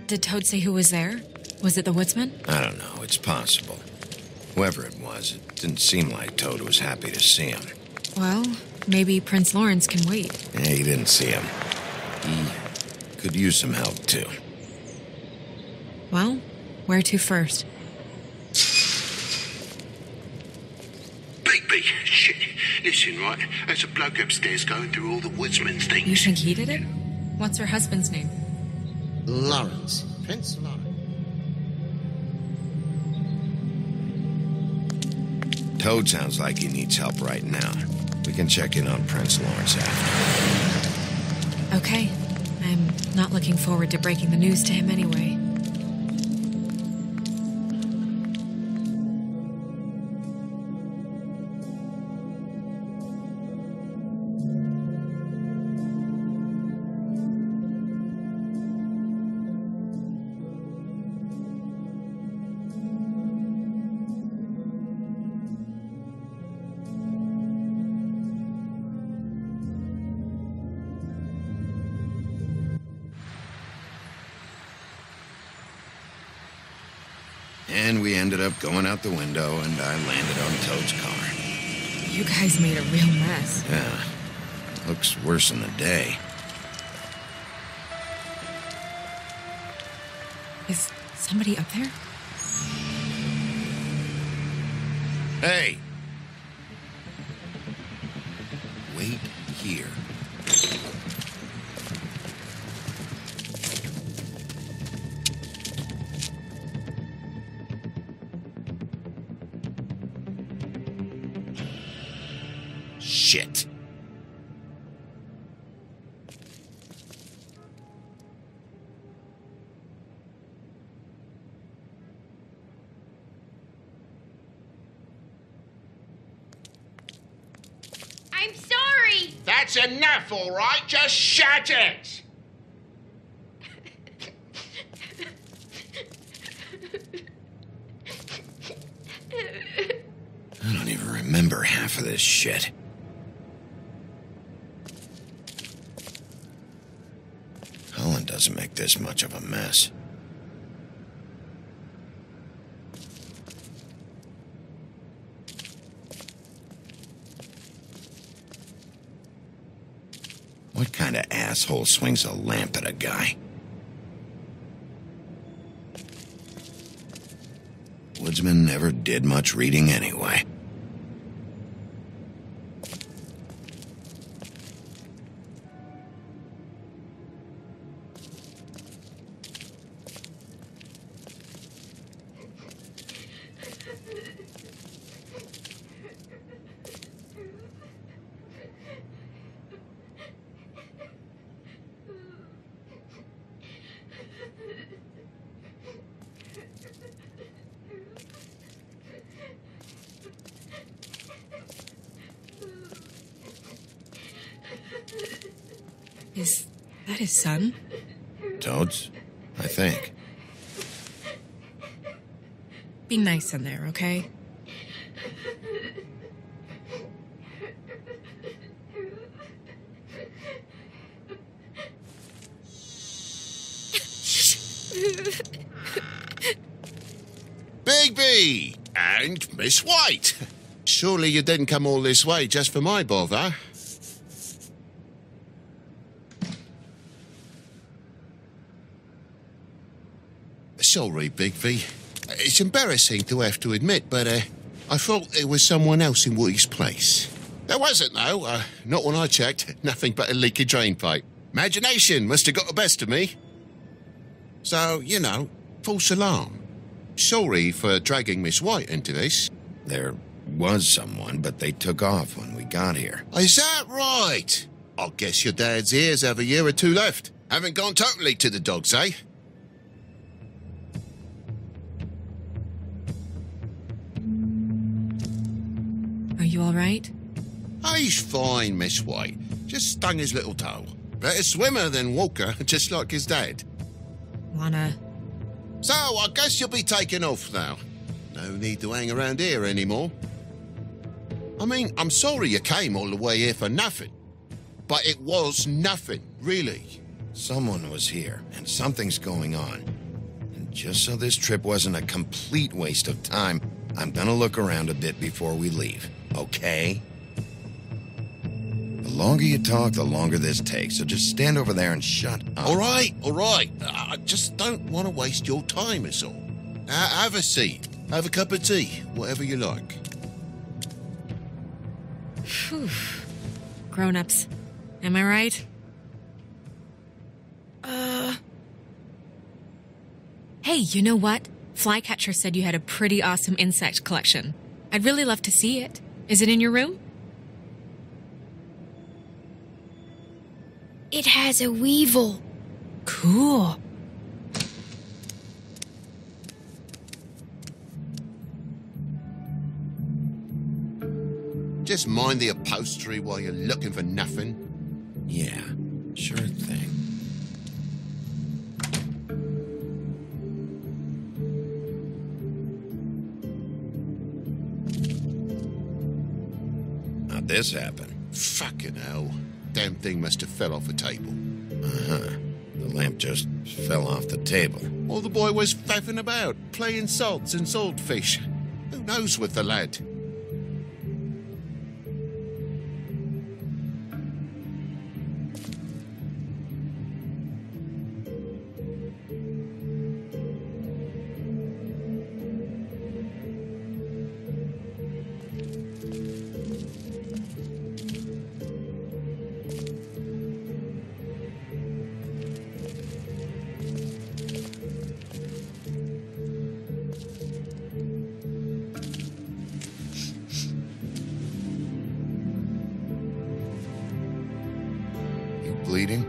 Did Toad say who was there? Was it the woodsman? I don't know. It's possible. Whoever it was, it didn't seem like Toad was happy to see him. Well, maybe Prince Lawrence can wait. Yeah, he didn't see him. He could use some help, too. Well, where to first? Big, shit. Listen, right, there's a bloke upstairs going through all the woodsman's things. You think he did it? What's her husband's name? Lawrence. Prince Lawrence. Toad sounds like he needs help right now. We can check in on Prince Lawrence after. Okay. I'm not looking forward to breaking the news to him anyway. And we ended up going out the window, and I landed on Toad's car. You guys made a real mess. Yeah. Looks worse than the day. Is somebody up there? Hey! Wait here. Shit. I'm sorry! That's enough, all right? Just shut it! I don't even remember half of this shit. Helen doesn't make this much of a mess. What kind of asshole swings a lamp at a guy? Woodsman never did much reading anyway. Is that his son? Toad's, I think. Be nice in there, okay? Bigby! And Miss White! Surely you didn't come all this way just for my bother? Sorry, Bigby. It's embarrassing to have to admit, but I thought there was someone else in Woody's place. There wasn't, though. Not when I checked. Nothing but a leaky drain pipe. Imagination must have got the best of me. So, you know, false alarm. Sorry for dragging Miss White into this. There was someone, but they took off when we got here. Is that right? I guess your dad's ears have a year or two left. Haven't gone totally to the dogs, eh? Are you all right? He's fine, Miss White. Just stung his little toe. Better swimmer than walker, just like his dad. Wanna... So, I guess you'll be taking off now. No need to hang around here anymore. I mean, I'm sorry you came all the way here for nothing. But it was nothing, really. Someone was here, and something's going on. just so this trip wasn't a complete waste of time, I'm gonna look around a bit before we leave, okay? The longer you talk, the longer this takes, so just stand over there and shut up. All right. I just don't want to waste your time, is all. Have a seat. Have a cup of tea. Whatever you like. Phew. Grown-ups. Am I right? Hey, you know what? Flycatcher said you had a pretty awesome insect collection. I'd really love to see it. Is it in your room? It has a weevil. Cool. Just mind the upholstery while you're looking for nothing. Yeah, sure thing. How'd this happen? Fucking hell. Damn thing must have fell off a table. Uh-huh. The lamp just fell off the table. Or the boy was faffing about, playing salts and saltfish. Who knows with the lad? Bleeding?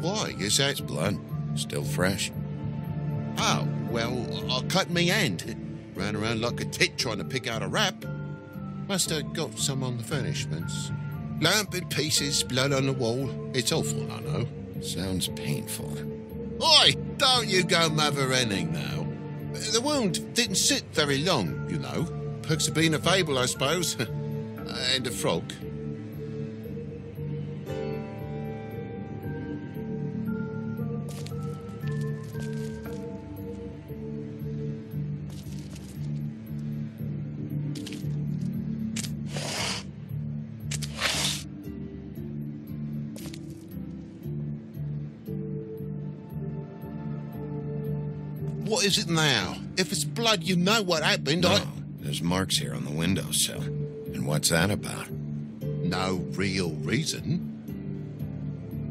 Why? Is that... It's blood. Still fresh. Oh, well, I cut me hand. Ran around like a tit trying to pick out a wrap. Must have got some on the furnishments. Lamp in pieces, blood on the wall. It's awful, I know. Sounds painful. Oi! Don't you go mother-henning now. The wound didn't sit very long, you know. Perks of being a fable, I suppose. And a frog. What is it now? If it's blood, you know what happened. No, there's marks here on the windowsill. And what's that about? No real reason.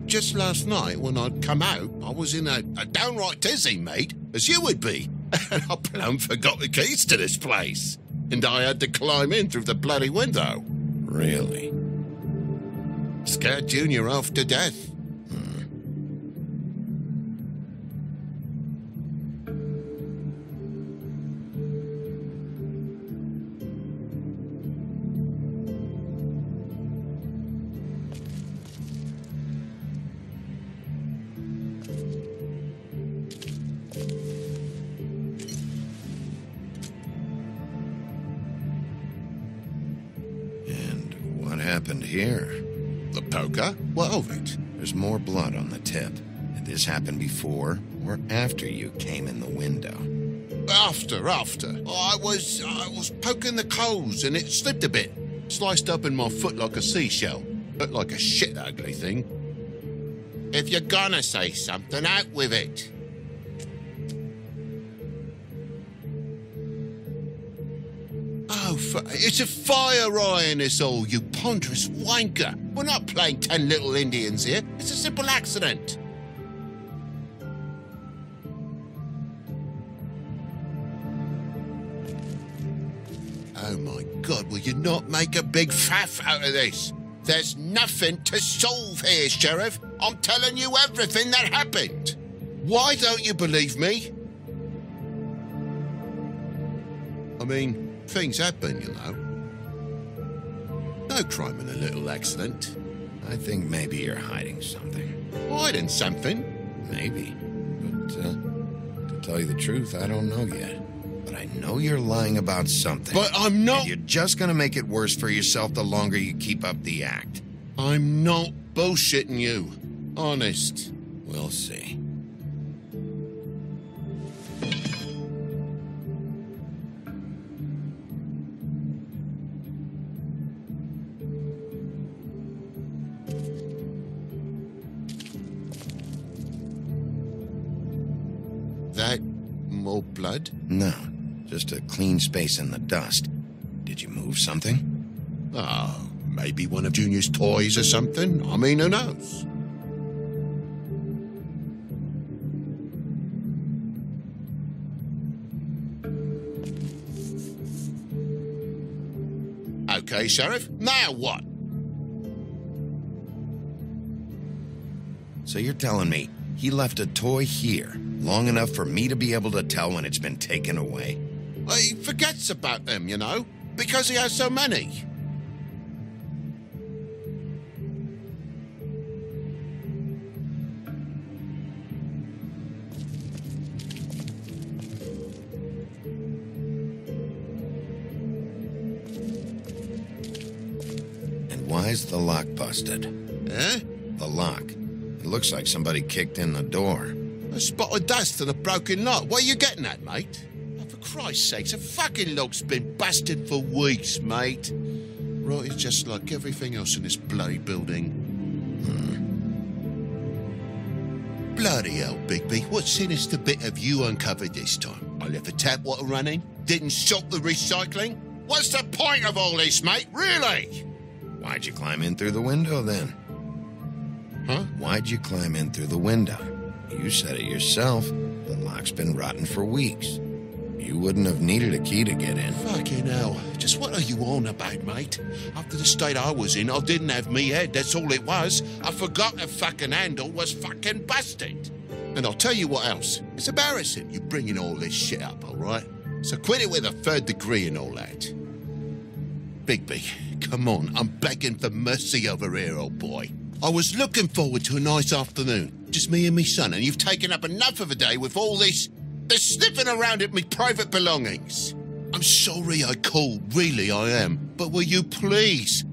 Just last night, when I'd come out, I was in a downright dizzy, mate, as you would be. And I plumb forgot the keys to this place. And I had to climb in through the bloody window. Really? Scared Junior off to death. What happened here? The poker? What of it? There's more blood on the tip. Did this happen before or after you came in the window? After. I was poking the coals and it slipped a bit. Sliced up in my foot like a seashell. Looked like a shit ugly thing. If you're gonna say something, out with it. Oh, it's a fire iron, this all, you ponderous wanker. We're not playing 10 Little Indians here. It's a simple accident. Oh, my God, will you not make a big faff out of this? There's nothing to solve here, Sheriff. I'm telling you everything that happened. Why don't you believe me? I mean... things happen, you know. No crime in a little accident. I think maybe you're hiding something. Hiding something? Maybe. But, to tell you the truth, I don't know yet. But I know you're lying about something. But I'm not... And you're just gonna make it worse for yourself the longer you keep up the act. I'm not bullshitting you. Honest. We'll see. foam or blood? No, just a clean space in the dust. Did you move something? Oh, maybe one of Junior's toys or something. I mean, who knows? Okay, Sheriff, now what? So you're telling me he left a toy here long enough for me to be able to tell when it's been taken away? He forgets about them, you know, because he has so many. And why's the lock busted? Eh? The lock. It looks like somebody kicked in the door. A spot of dust and a broken lock. What are you getting at, mate? Oh, for Christ's sakes, a fucking lock's been busted for weeks, mate. Right, it's just like everything else in this bloody building. Bloody hell, Bigby. What sinister bit have you uncovered this time? I left the tap water running? Didn't stop the recycling? What's the point of all this, mate? Really? Why'd you climb in through the window then? Huh? Why'd you climb in through the window? You said it yourself. The lock's been rotten for weeks. You wouldn't have needed a key to get in. Fucking hell. Just what are you on about, mate? After the state I was in, I didn't have me head, that's all it was. I forgot the fucking handle was fucking busted. And I'll tell you what else. It's embarrassing you bringing all this shit up, all right? So quit it with a third degree and all that. Bigby, come on. I'm begging for mercy over here, old boy. I was looking forward to a nice afternoon. Just me and me son, and you've taken up enough of a day with all this sniffing around at me private belongings. I'm sorry I called, really I am. But will you please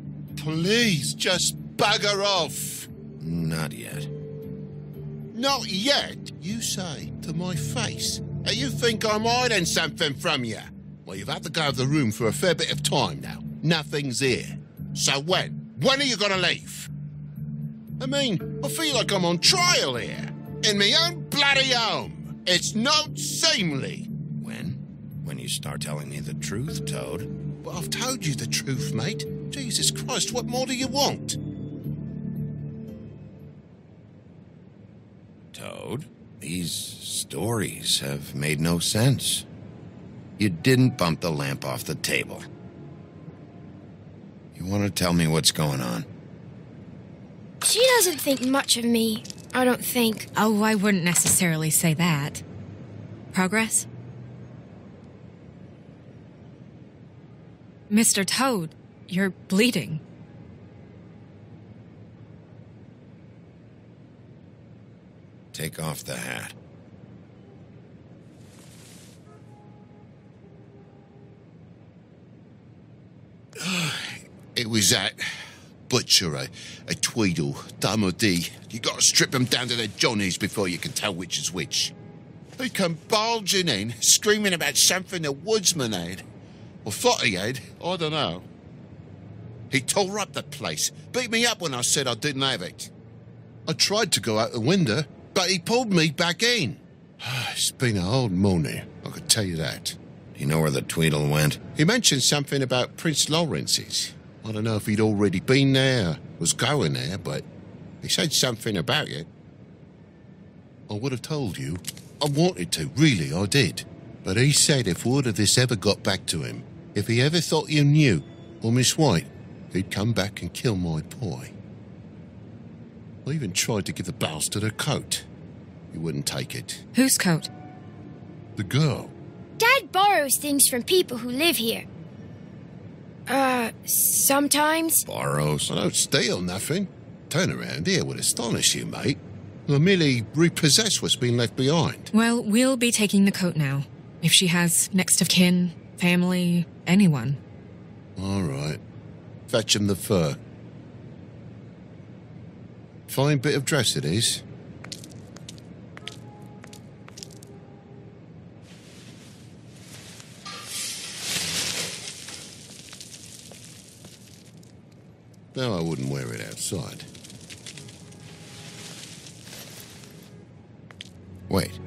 just bugger off? Not yet. Not yet, you say, to my face. And you think I'm hiding something from you? Well, you've had to go out of the room for a fair bit of time now. Nothing's here. So when? When are you gonna leave? I mean, I feel like I'm on trial here. In my own bloody home. It's not seemly. When you start telling me the truth, Toad. But I've told you the truth, mate. Jesus Christ, what more do you want? Toad, these stories have made no sense. You didn't bump the lamp off the table. You want to tell me what's going on? She doesn't think much of me, I don't think. Oh, I wouldn't necessarily say that. Progress? Mr. Toad, you're bleeding. Take off the hat. It was that butcher, a Tweedle, Dum or D. You gotta strip them down to their johnnies before you can tell which is which. He come bulging in, screaming about something the woodsman had. Or thought he had, I don't know. He tore up the place, beat me up when I said I didn't have it. I tried to go out the window, but he pulled me back in. It's been a hard morning, I could tell you that. Do you know where the Tweedle went? He mentioned something about Prince Lawrence's. I don't know if he'd already been there, was going there, but he said something about it. I would have told you. I wanted to, really, I did. But he said if word of this ever got back to him, if he ever thought you knew, or Miss White, he'd come back and kill my boy. I even tried to give the bastard a coat. He wouldn't take it. Whose coat? The girl. Dad borrows things from people who live here. Sometimes. Borrows? I don't steal nothing. Turn around here would astonish you, mate. I merely repossess what's been left behind. Well, we'll be taking the coat now. If she has next of kin, family, anyone. All right. Fetch him the fur. Fine bit of dress it is. No, I wouldn't wear it outside. Wait.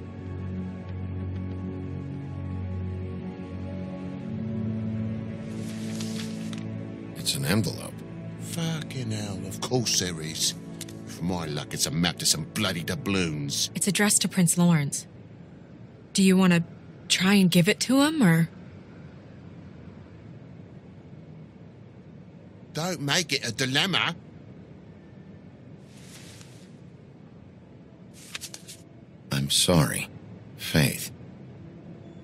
It's an envelope. Fucking hell, of course there is. For my luck, it's a map to some bloody doubloons. It's addressed to Prince Lawrence. Do you want to try and give it to him, or...? Don't make it a dilemma. I'm sorry, Faith.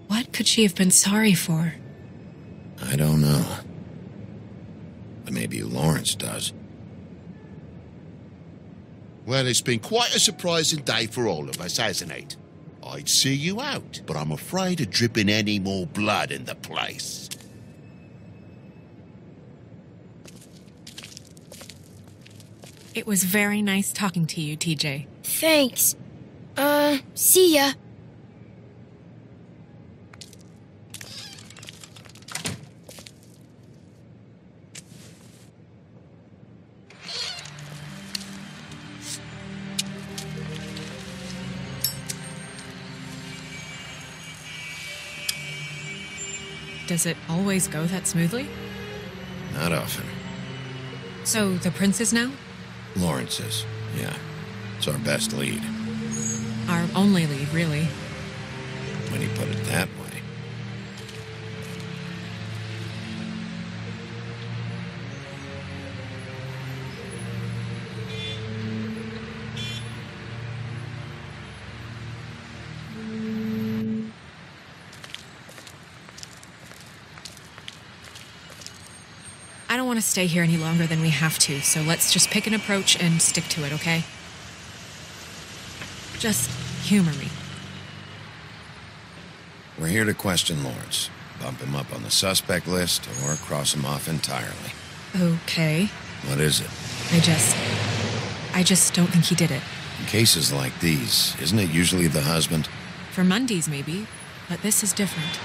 What could she have been sorry for? I don't know. But maybe Lawrence does. Well, it's been quite a surprising day for all of us, hasn't it? I'd see you out, but I'm afraid of dripping any more blood in the place. It was very nice talking to you, TJ. Thanks. See ya. Does it always go that smoothly? Not often. So, the prince is now? Lawrence is, yeah. It's our best lead. Our only lead, really. When you put it that way. I don't want to stay here any longer than we have to, so let's just pick an approach and stick to it, okay? Just humor me. We're here to question Lawrence. Bump him up on the suspect list or cross him off entirely. Okay. What is it? I just don't think he did it. In cases like these, isn't it usually the husband? For Mondays, maybe, but this is different.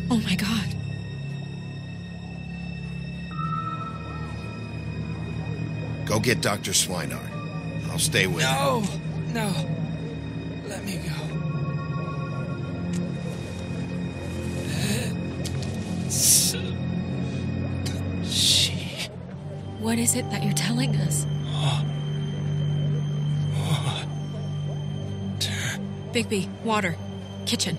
Oh my God. Go get Dr. Swinehart. I'll stay with you. No. Let me go. What is it that you're telling us? Bigby, water. Kitchen.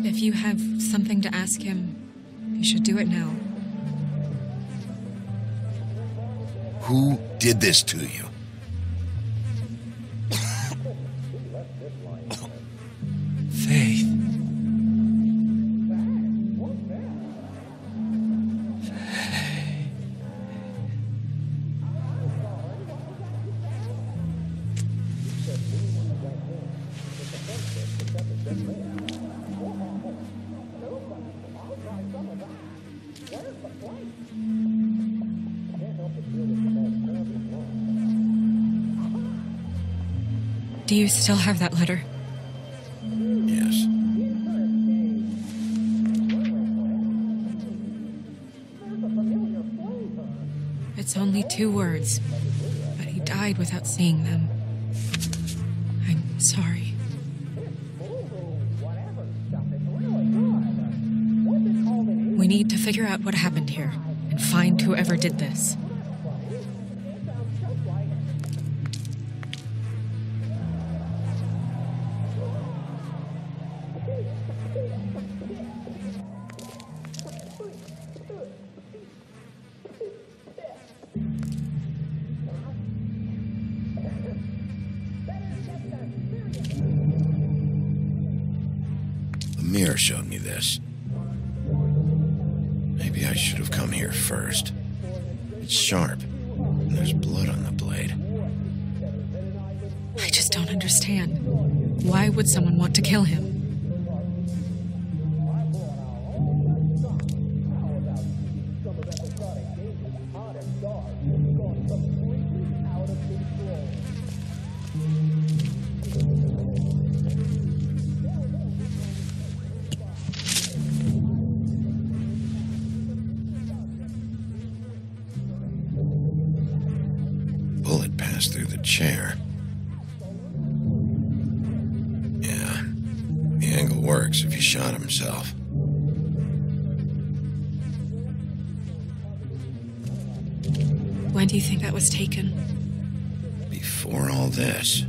If you have something to ask him, you should do it now. Who did this to you? Faith. Do you still have that letter? 2 words, but he died without seeing them. I'm sorry. We need to figure out what happened here and find whoever did this. The mirror showed me this. Maybe I should have come here first. It's sharp, and there's blood on the blade. I just don't understand. Why would someone want to kill him? Bullet passed through the chair. Yeah, the angle works if he shot himself. When do you think that was taken? Before all this.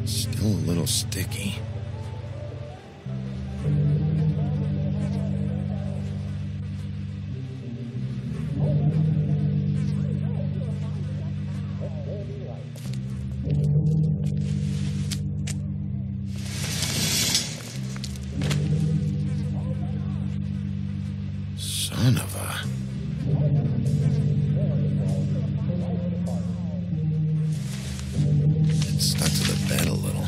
Still a little sticky. Son of a... It stuck to the bed a little.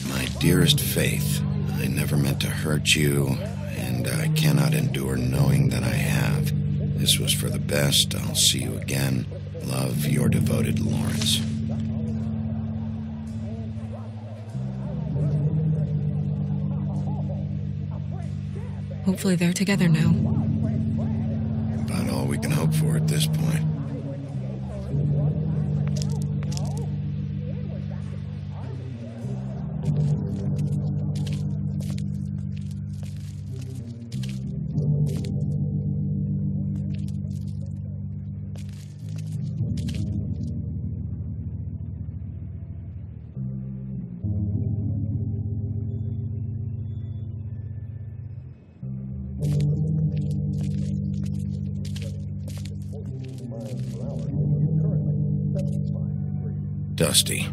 My dearest Faith, I never meant to hurt you, and I cannot endure knowing that I have. This was for the best. I'll see you again. Love, your devoted Lawrence. Hopefully they're together now. About all we can hope for at this point. Dusty.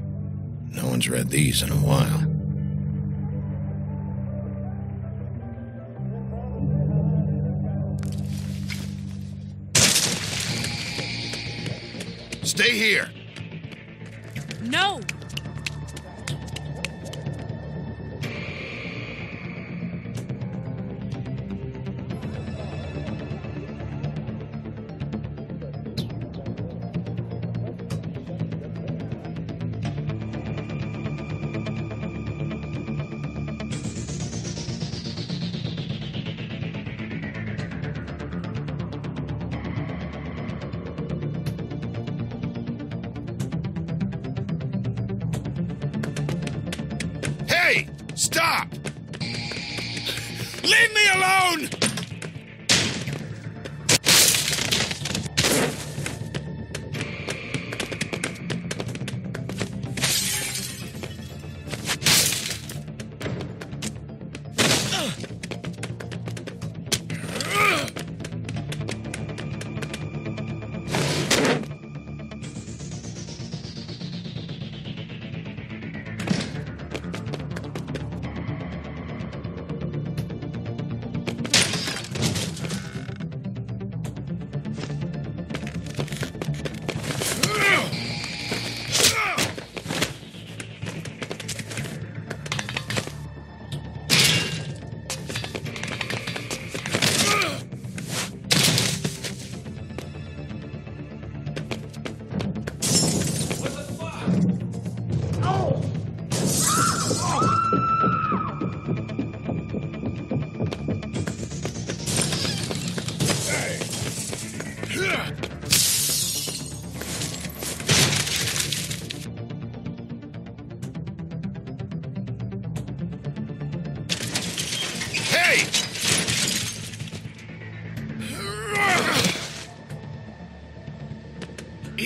No one's read these in a while. Stay here. No! Hey! Stop! Leave me alone!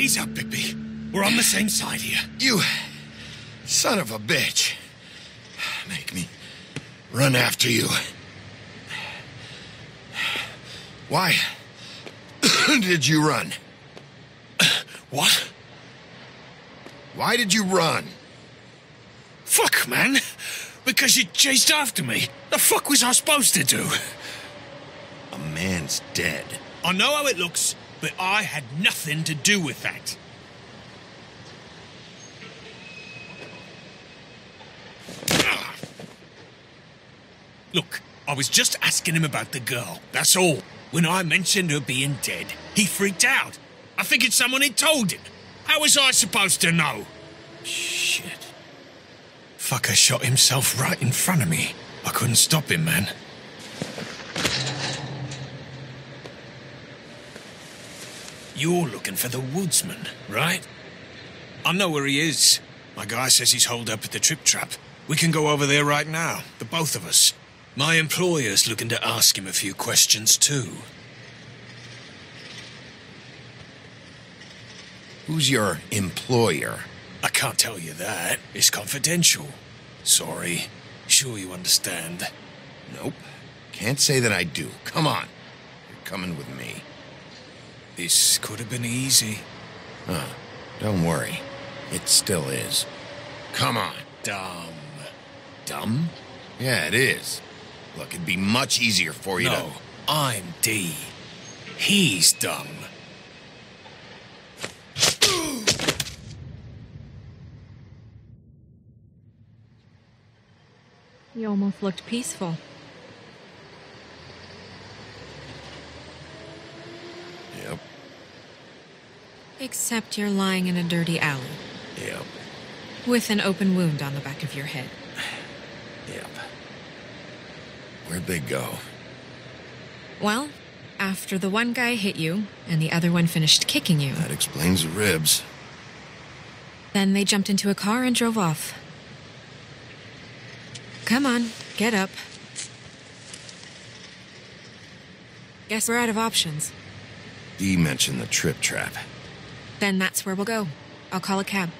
Ease up, Bigby. We're on the same side here. You son of a bitch. Make me run after you. Why did you run? What? Why did you run? Fuck, man. Because you chased after me. The fuck was I supposed to do? A man's dead. I know how it looks, but I had nothing to do with that. Look, I was just asking him about the girl, that's all. When I mentioned her being dead, he freaked out. I figured someone had told him. How was I supposed to know? Shit. Fucker shot himself right in front of me. I couldn't stop him, man. You're looking for the woodsman, right? I know where he is. My guy says he's holed up at the trip trap. We can go over there right now, the both of us. My employer's looking to ask him a few questions, too. Who's your employer? I can't tell you that. It's confidential. Sorry. Sure you understand. Nope. Can't say that I do. Come on. You're coming with me. This could have been easy. Huh. Don't worry. It still is. Come on. Dumb. Dumb? Yeah, it is. Look, it'd be much easier for you to... No, I'm D. He's dumb. You almost looked peaceful. Yep. Except you're lying in a dirty alley. Yep. With an open wound on the back of your head. Yep. Where'd they go? Well, after the one guy hit you, and the other one finished kicking you, That explains the ribs. then they jumped into a car and drove off. Come on, get up. Guess we're out of options. Dee mentioned the trip trap. Then that's where we'll go. I'll call a cab.